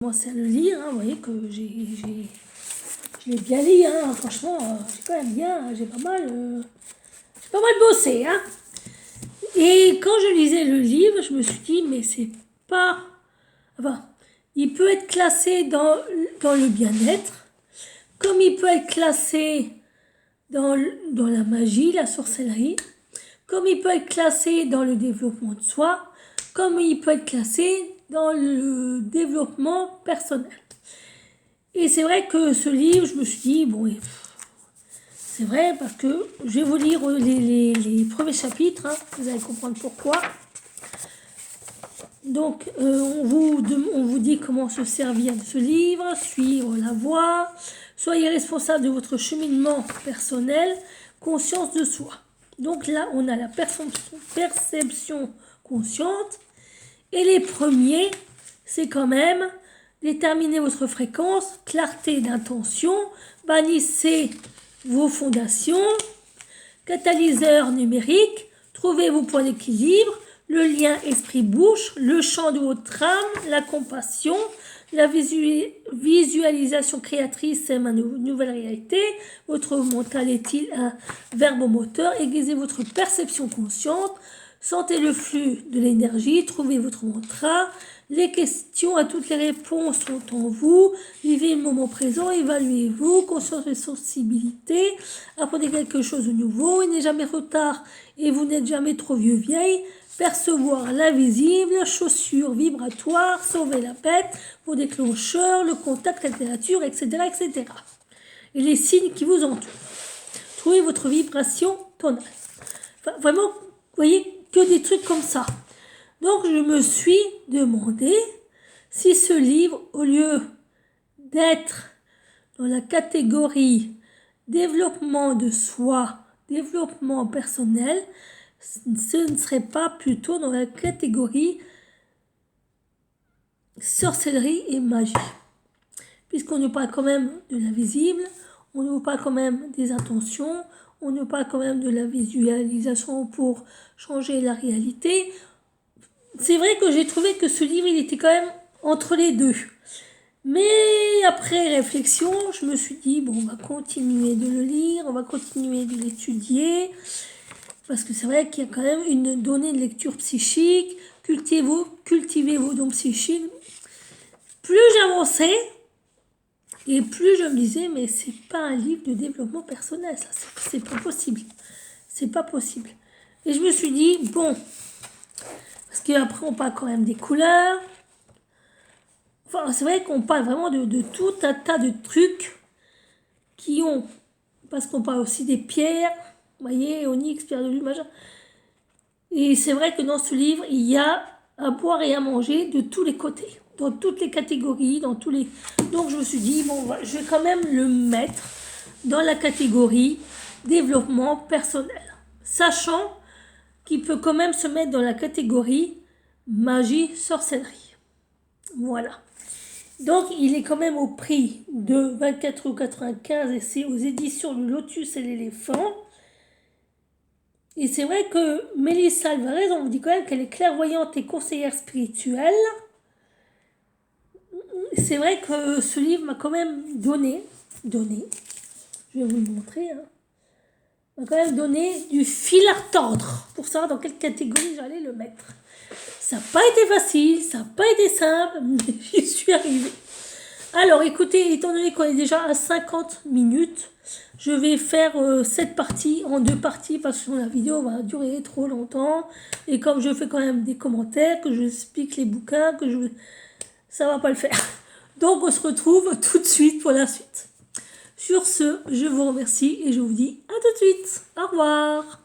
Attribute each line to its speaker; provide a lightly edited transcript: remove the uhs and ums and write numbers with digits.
Speaker 1: Commencé à le lire, hein, vous voyez que je l'ai bien lu, hein, franchement, j'ai quand même bien, j'ai pas mal bossé, hein. Et quand je lisais le livre, je me suis dit, mais c'est pas, enfin, il peut être classé dans le bien-être, comme il peut être classé dans la magie, la sorcellerie, comme il peut être classé dans le développement de soi, comme il peut être classé dans le développement personnel. Et c'est vrai que ce livre, je me suis dit, bon, c'est vrai parce que je vais vous lire les premiers chapitres, hein, vous allez comprendre pourquoi. Donc, on vous dit comment se servir de ce livre, suivre la voie, soyez responsable de votre cheminement personnel, conscience de soi. Donc là, on a la perception consciente. Et les premiers, c'est quand même déterminer votre fréquence, clarté d'intention, bannissez vos fondations, catalyseur numérique, trouvez vos points d'équilibre, le lien esprit-bouche, le champ de votre âme, la compassion, la visualisation créatrice, c'est ma nouvelle réalité, votre mental est-il un verbomoteur, aiguisez votre perception consciente, sentez le flux de l'énergie, trouvez votre mantra, les questions à toutes les réponses sont en vous, vivez le moment présent, évaluez-vous, conscience et sensibilité, apprenez quelque chose de nouveau, il n'est jamais trop tard et vous n'êtes jamais trop vieux vieille, percevoir l'invisible, chaussures vibratoires, sauver la bête, vos déclencheurs, le contact avec la nature, etc., etc. Et les signes qui vous entourent. Trouvez votre vibration tonale. Enfin, vraiment, vous voyez, que des trucs comme ça. Donc, je me suis demandé si ce livre, au lieu d'être dans la catégorie développement de soi, développement personnel, ce ne serait pas plutôt dans la catégorie sorcellerie et magie. Puisqu'on nous parle quand même de l'invisible, on nous parle quand même des intentions, on nous parle quand même de la visualisation pour changer la réalité. C'est vrai que j'ai trouvé que ce livre, il était quand même entre les deux. Mais après réflexion, je me suis dit, bon, on va continuer de le lire, on va continuer de l'étudier. Parce que c'est vrai qu'il y a quand même une donnée de lecture psychique, cultivez vos dons psychiques. Plus j'avançais, et plus je me disais, mais c'est pas un livre de développement personnel, ça, c'est pas possible. C'est pas possible. Et je me suis dit, bon, parce qu'après on parle quand même des couleurs. Enfin, c'est vrai qu'on parle vraiment de tout un tas de trucs qui ont, parce qu'on parle aussi des pierres, vous voyez, onyx, pierre de lune, machin. Et c'est vrai que dans ce livre, il y a à boire et à manger de tous les côtés, dans toutes les catégories, dans tous les... Donc je me suis dit, bon, je vais quand même le mettre dans la catégorie développement personnel, sachant qu'il peut quand même se mettre dans la catégorie magie, sorcellerie. Voilà. Donc il est quand même au prix de 24,95 € et c'est aux éditions du Lotus et l'éléphant. Et c'est vrai que Mélissa Alvarez, on me dit quand même qu'elle est clairvoyante et conseillère spirituelle. C'est vrai que ce livre m'a quand même donné, je vais vous le montrer, hein, m'a quand même donné du fil à retordre pour savoir dans quelle catégorie j'allais le mettre. Ça n'a pas été facile, ça n'a pas été simple, mais j'y suis arrivée. Alors écoutez, étant donné qu'on est déjà à 50 minutes, je vais faire cette partie en 2 parties parce que la vidéo va durer trop longtemps. Et comme je fais quand même des commentaires, que je explique les bouquins, ça va pas le faire. Donc on se retrouve tout de suite pour la suite. Sur ce, je vous remercie et je vous dis à tout de suite. Au revoir.